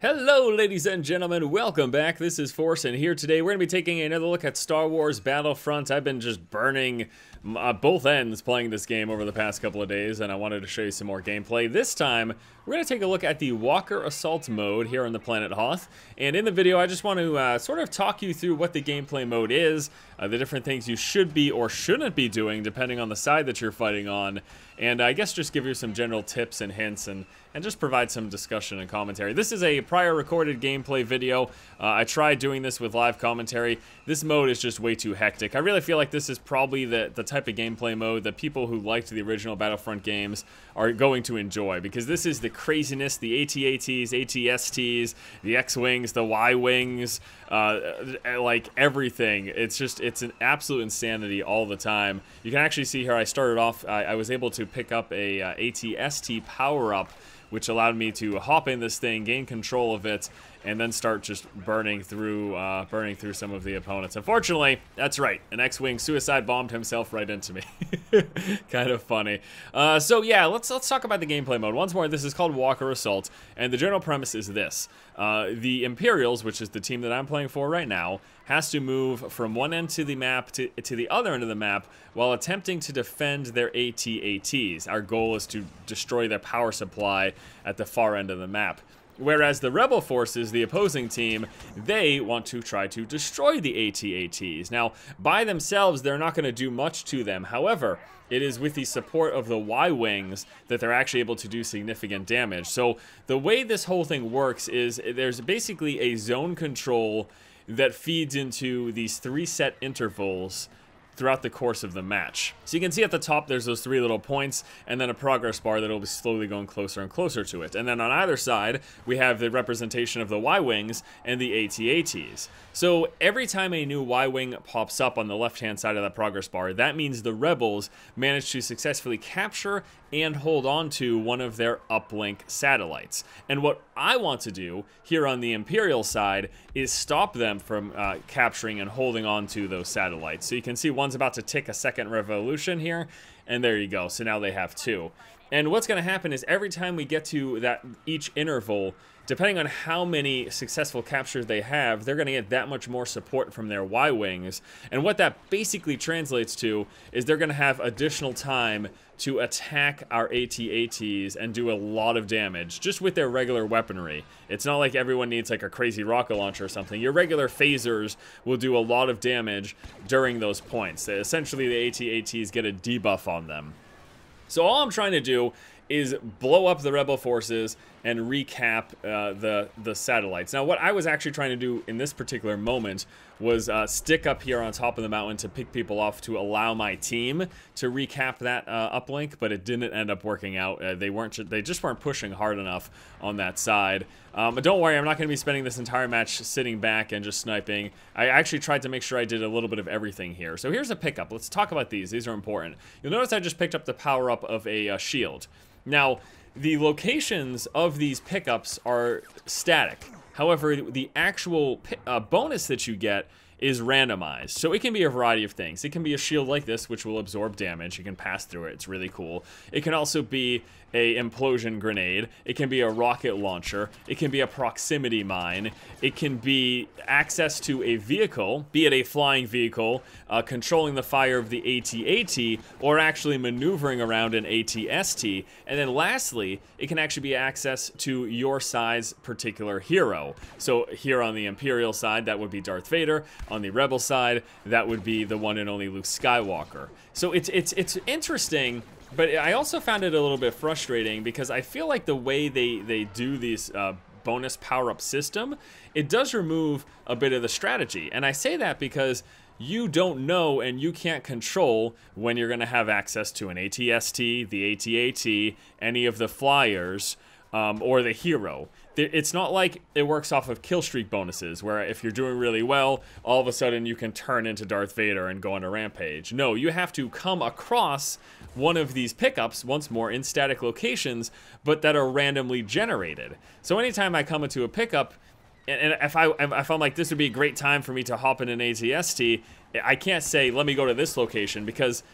Hello ladies and gentlemen, welcome back. This is Force, and here today we're going to be taking another look at Star Wars Battlefront. I've been just burning both ends playing this game over the past couple of days, and I wanted to show you some more gameplay. This time, we're going to take a look at the Walker Assault mode here on the planet Hoth. And in the video, I just want to sort of talk you through what the gameplay mode is, the different things you should be or shouldn't be doing depending on the side that you're fighting on, and I guess just give you some general tips and hints and just provide some discussion and commentary. This is a prior recorded gameplay video. I tried doing this with live commentary. This mode is just way too hectic. I really feel like this is probably the type of gameplay mode that people who liked the original Battlefront games are going to enjoy, because this is the craziness, the AT-ATs, AT-STs, the X-Wings, the Y-Wings, like everything. It's an absolute insanity all the time. You can actually see here I started off, I was able to pick up a AT-ST power-up, which allowed me to hop in this thing, gain control of it, and then start just burning through some of the opponents. Unfortunately, that's right, an X-Wing suicide bombed himself right into me. Kind of funny. So yeah, let's talk about the gameplay mode. Once more, this is called Walker Assault, and the general premise is this. The Imperials, which is the team that I'm playing for right now, has to move from one end to the map to the other end of the map while attempting to defend their AT-ATs. Our goal is to destroy their power supply at the far end of the map. Whereas the Rebel forces, the opposing team, they want to try to destroy the AT-ATs. Now, by themselves, they're not going to do much to them. However, it is with the support of the Y-Wings that they're actually able to do significant damage. So the way this whole thing works is there's basically a zone control that feeds into these 3 set intervals throughout the course of the match. So you can see at the top there's those 3 little points, and then a progress bar that'll be slowly going closer and closer to it. And then on either side, we have the representation of the Y-Wings and the AT-ATs. So every time a new Y-Wing pops up on the left-hand side of that progress bar, that means the Rebels managed to successfully capture and hold on to one of their uplink satellites. And what I want to do here on the Imperial side is stop them from capturing and holding on to those satellites. So you can see one's about to tick a second revolution here, and there you go. So now they have 2. And what's going to happen is every time we get to each interval, depending on how many successful captures they have, they're going to get that much more support from their Y-Wings. And what that basically translates to is they're going to have additional time to attack our AT-ATs and do a lot of damage just with their regular weaponry. It's not like everyone needs like a crazy rocket launcher or something. Your regular phasers will do a lot of damage during those points. Essentially, the AT-ATs get a debuff on them. So all I'm trying to do is blow up the Rebel forces and recap the satellites. Now, what I was actually trying to do in this particular moment was stick up here on top of the mountain to pick people off to allow my team to recap that uplink, but it didn't end up working out. They just weren't pushing hard enough on that side. But don't worry, I'm not going to be spending this entire match sitting back and just sniping. I actually tried to make sure I did a little bit of everything here. So here's a pickup. Let's talk about these. These are important. You'll notice I just picked up the power-up of a shield. Now, the locations of these pickups are static. However, the actual bonus that you get is randomized. So it can be a variety of things. It can be a shield like this, which will absorb damage. You can pass through it. It's really cool. It can also be a implosion grenade. It can be a rocket launcher. It can be a proximity mine. It can be access to a vehicle, be it a flying vehicle, controlling the fire of the AT-AT, or actually maneuvering around an AT-ST. And then lastly, it can actually be access to your side's particular hero. So here on the Imperial side, that would be Darth Vader. On the Rebel side, that would be the one and only Luke Skywalker. So it's interesting, but I also found it a little bit frustrating because I feel like the way they do these bonus power-up system, it does remove a bit of the strategy. And I say that because you don't know and you can't control when you're going to have access to an AT-ST, the AT-AT, any of the flyers, or the hero. It's not like it works off of kill streak bonuses, where if you're doing really well, all of a sudden you can turn into Darth Vader and go on a rampage. No, you have to come across one of these pickups, once more, in static locations, but that are randomly generated. So anytime I come into a pickup, and if I'm like, this would be a great time for me to hop in an AT-ST, I can't say, let me go to this location, because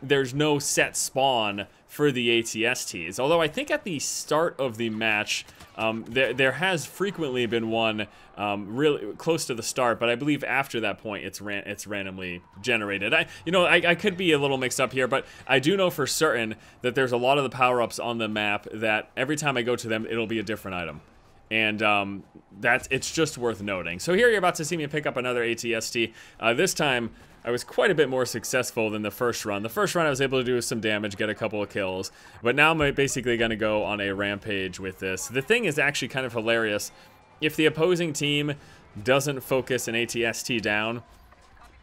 there's no set spawn for the ATSTs. Although I think at the start of the match, there has frequently been one really close to the start, but I believe after that point it's randomly generated. I could be a little mixed up here, but I do know for certain that there's a lot of the power-ups on the map that every time I go to them, it'll be a different item. And it's just worth noting. So here you're about to see me pick up another ATST. This time, I was quite a bit more successful than the first run. The first run I was able to do some damage, get a couple of kills, but now I'm basically going to go on a rampage with this. The thing is actually kind of hilarious. If the opposing team doesn't focus an ATST down,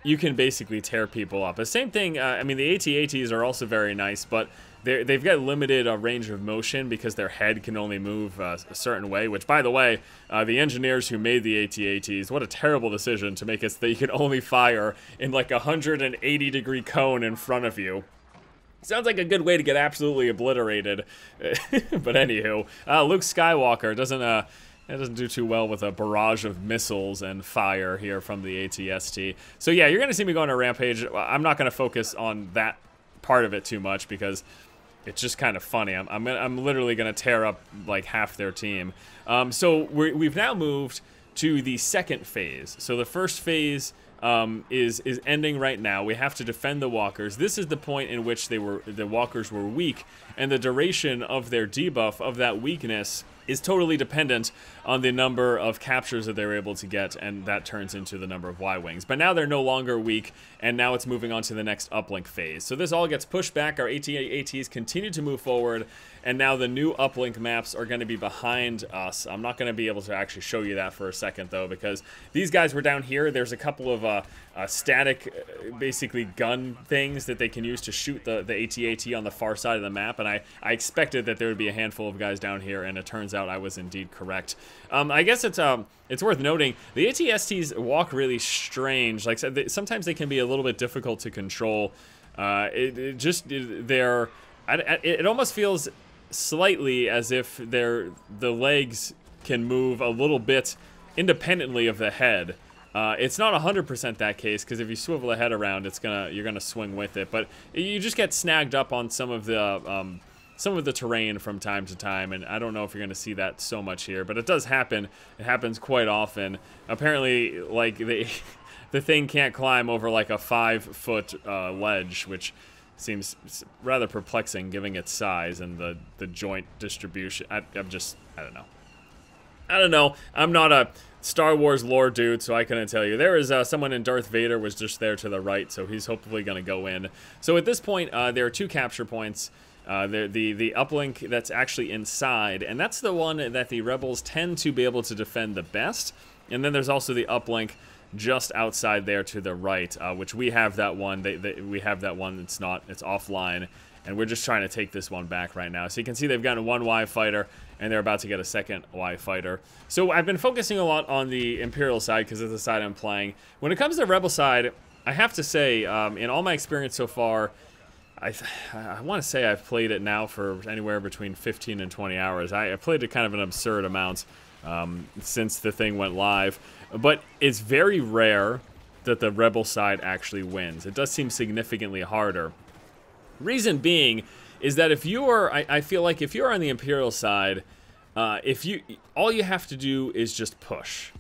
you can basically tear people up. The same thing, I mean, the AT-ATs are also very nice, but they've got limited range of motion because their head can only move a certain way, which, by the way, the engineers who made the AT-ATs, what a terrible decision to make it so that you can only fire in like a 180-degree cone in front of you. Sounds like a good way to get absolutely obliterated. But anywho, Luke Skywalker doesn't do too well with a barrage of missiles and fire here from the ATST. So yeah, you're going to see me go on a rampage. I'm not going to focus on that part of it too much because it's just kind of funny. I'm literally going to tear up like half their team. So we've now moved to the second phase. So the first phase is ending right now. We have to defend the walkers. This is the point in which the walkers were weak, and the duration of their debuff of that weakness is totally dependent on the number of captures that they were able to get, and that turns into the number of Y-Wings. But now they're no longer weak, and now it's moving on to the next uplink phase. So this all gets pushed back. Our AT-ATs continue to move forward, and now the new uplink maps are going to be behind us. I'm not going to be able to actually show you that for a second, though, because these guys were down here. There's a couple of static, basically gun things that they can use to shoot the AT-AT on the far side of the map, and I expected that there would be a handful of guys down here, and it turns out I was indeed correct. I guess it's worth noting the ATSTs walk really strange. Like sometimes they can be a little bit difficult to control. It almost feels slightly as if the legs can move a little bit independently of the head. It's not 100% that case, because if you swivel the head around, you're gonna swing with it. But you just get snagged up on some of the terrain from time to time, and I don't know if you're gonna see that so much here, but it does happen. It happens quite often. Apparently, like the thing can't climb over like a 5-foot ledge, which seems rather perplexing given its size and the joint distribution. I don't know. I'm not a Star Wars lore dude, so I couldn't tell you. There is someone in Darth Vader was just there to the right, so he's hopefully going to go in. So at this point, there are 2 capture points. The uplink that's actually inside, and that's the one that the rebels tend to be able to defend the best. And then there's also the uplink just outside there to the right, which we have that one. We have that one. It's offline, and we're just trying to take this one back right now. So you can see they've gotten 1 Y fighter, and they're about to get a 2nd Y fighter. So I've been focusing a lot on the Imperial side because it's the side I'm playing. When it comes to the Rebel side, I have to say, in all my experience so far, I want to say I've played it now for anywhere between 15 and 20 hours. I played it kind of an absurd amount since the thing went live. But it's very rare that the Rebel side actually wins. It does seem significantly harder. Reason being is that if you're, I feel like if you're on the Imperial side, all you have to do is just push.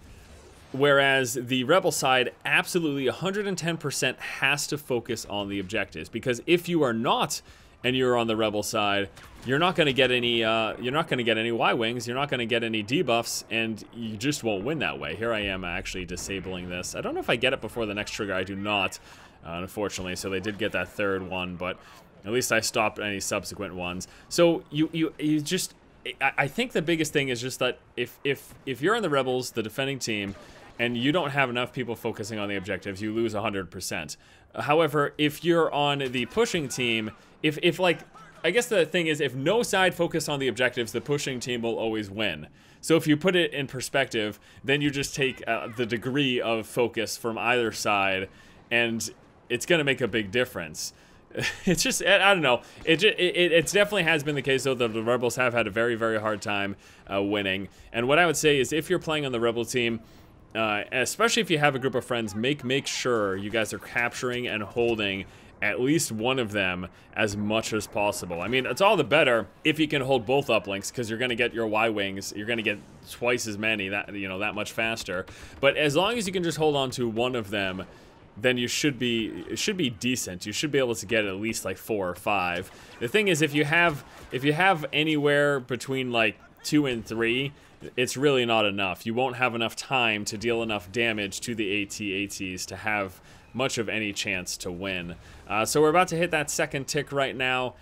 Whereas the Rebel side absolutely 110% has to focus on the objectives, because if you are not and you're on the Rebel side, you're not going to get any Y-Wings, you're not going to get any debuffs, and you just won't win that way. Here I am actually disabling this. I don't know if I get it before the next trigger. I do not, unfortunately, so they did get that 3rd one, but at least I stopped any subsequent ones. So you just, I think the biggest thing is just that if you're on the Rebels, the defending team, and you don't have enough people focusing on the objectives, you lose 100%. However, if you're on the pushing team, if like, I guess the thing is, if no side focus on the objectives, the pushing team will always win. So if you put it in perspective, then you just take the degree of focus from either side, and it's going to make a big difference. It's just, I don't know. It definitely has been the case, though, that the Rebels have had a very, very hard time winning. And what I would say is, if you're playing on the Rebel team, especially if you have a group of friends, make sure you guys are capturing and holding at least one of them as much as possible. I mean, it's all the better if you can hold both uplinks, because you're going to get your Y-wings, you're going to get twice as many, that much faster. But as long as you can just hold on to one of them, then it should be decent. You should be able to get at least like 4 or 5. The thing is, if you have anywhere between like 2 and 3, it's really not enough. You won't have enough time to deal enough damage to the AT-ATs to have much of any chance to win. So we're about to hit that second tick right now,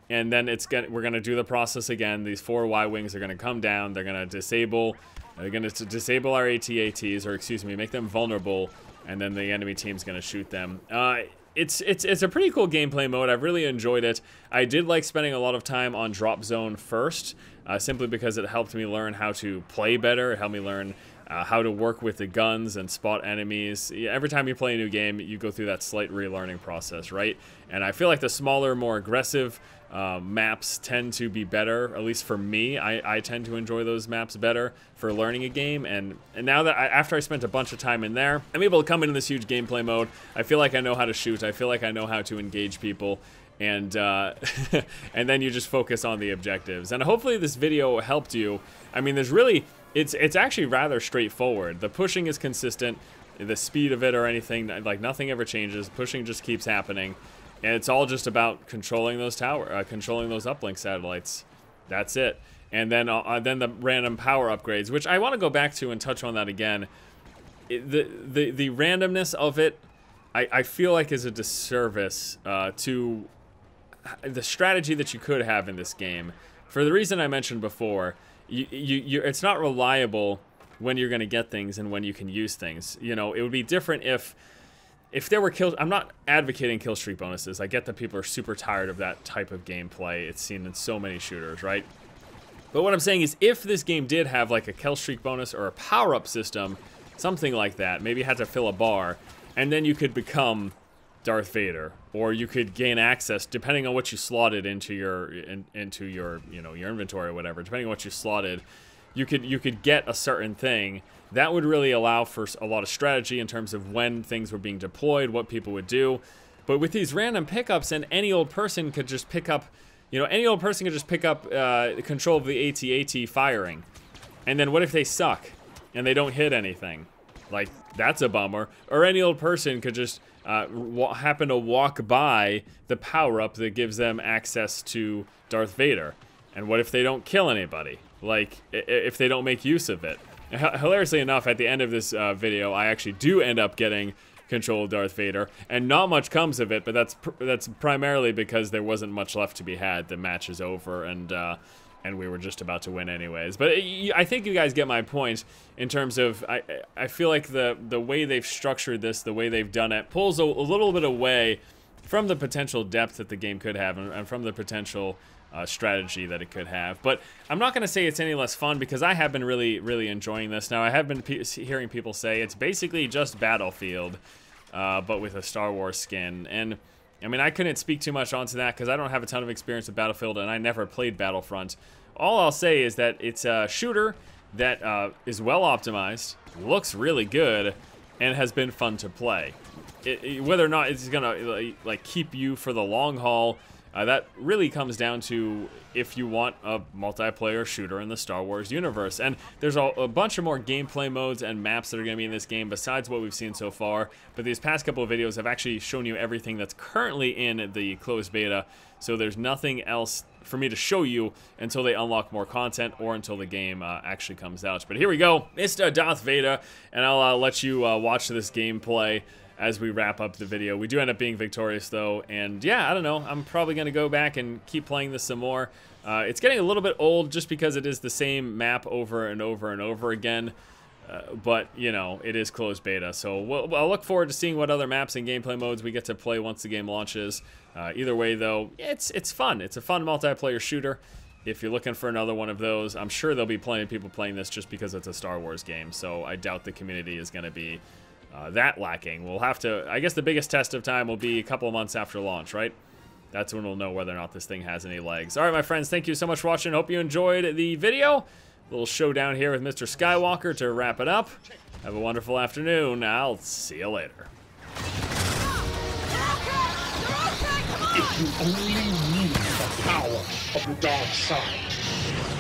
and then we're gonna do the process again. These 4 Y-wings are gonna come down. They're gonna disable our AT-ATs, or excuse me, make them vulnerable, and then the enemy team's gonna shoot them. It's a pretty cool gameplay mode. I've really enjoyed it. I did like spending a lot of time on drop zone first, simply because it helped me learn how to play better. It helped me learn how to work with the guns and spot enemies. Every time you play a new game, you go through that slight relearning process, right? And I feel like the smaller, more aggressive maps tend to be better, at least for me. I tend to enjoy those maps better for learning a game, and now that after I spent a bunch of time in there, I'm able to come into this huge gameplay mode. I feel like I know how to shoot. I feel like I know how to engage people, and and then you just focus on the objectives. And hopefully this video helped you. I mean, there's really, it's actually rather straightforward. The pushing is consistent, the speed of it or anything, like nothing ever changes. Pushing just keeps happening. And it's all just about controlling those controlling those uplink satellites. That's it. And then the random power upgrades, which I want to go back to and touch on that again. The randomness of it, I feel like is a disservice to the strategy that you could have in this game. For the reason I mentioned before, it's not reliable when you're going to get things and when you can use things. You know, it would be different if there were kills. I'm not advocating kill streak bonuses. I get that people are super tired of that type of gameplay. It's seen in so many shooters, right? But what I'm saying is, if this game did have like a kill streak bonus or a power-up system, something like that, maybe you had to fill a bar, and then you could become Darth Vader, or you could gain access depending on what you slotted into your your inventory or whatever. Depending on what you slotted, you could get a certain thing. That would really allow for a lot of strategy in terms of when things were being deployed, what people would do. But with these random pickups, and any old person could just pick up, control of the AT-AT firing. And then what if they suck and they don't hit anything? Like, that's a bummer. Or any old person could just happen to walk by the power-up that gives them access to Darth Vader. And what if they don't kill anybody? Like, if they don't make use of it? Hilariously enough, at the end of this video, I actually do end up getting control of Darth Vader, and not much comes of it, but that's primarily because there wasn't much left to be had. The match is over, and we were just about to win anyways. But I think you guys get my point in terms of, I feel like the way they've structured this, the way they've done it, pulls a little bit away from the potential depth that the game could have, and from the potential strategy that it could have. But I'm not going to say it's any less fun, because I have been really enjoying this. Now, I have been hearing people say it's basically just Battlefield, but with a Star Wars skin. And I mean, I couldn't speak too much onto that because I don't have a ton of experience with Battlefield, and I never played Battlefront. All I'll say is that it's a shooter that is well optimized, looks really good, and has been fun to play. Whether or not it's gonna like keep you for the long haul, that really comes down to if you want a multiplayer shooter in the Star Wars universe. And there's a bunch of more gameplay modes and maps that are going to be in this game besides what we've seen so far. But these past couple of videos have actually shown you everything that's currently in the closed beta. So there's nothing else for me to show you until they unlock more content or until the game actually comes out. But here we go. It's Darth Vader, and I'll let you watch this gameplay as we wrap up the video. We do end up being victorious though, and yeah, I don't know, I'm probably gonna go back and keep playing this some more. It's getting a little bit old just because it is the same map over and over and over again, but you know, it is closed beta, so I'll look forward to seeing what other maps and gameplay modes we get to play once the game launches. Either way though, it's fun. It's a fun multiplayer shooter. If you're looking for another one of those, I'm sure there'll be plenty of people playing this just because it's a Star Wars game, so I doubt the community is gonna be that lacking. We'll have to, I guess the biggest test of time will be a couple of months after launch, right? That's when we'll know whether or not this thing has any legs. All right, my friends, thank you so much for watching. Hope you enjoyed the video. A little showdown here with Mr. Skywalker to wrap it up. Have a wonderful afternoon. I'll see you later. If you only knew the power of the dark side.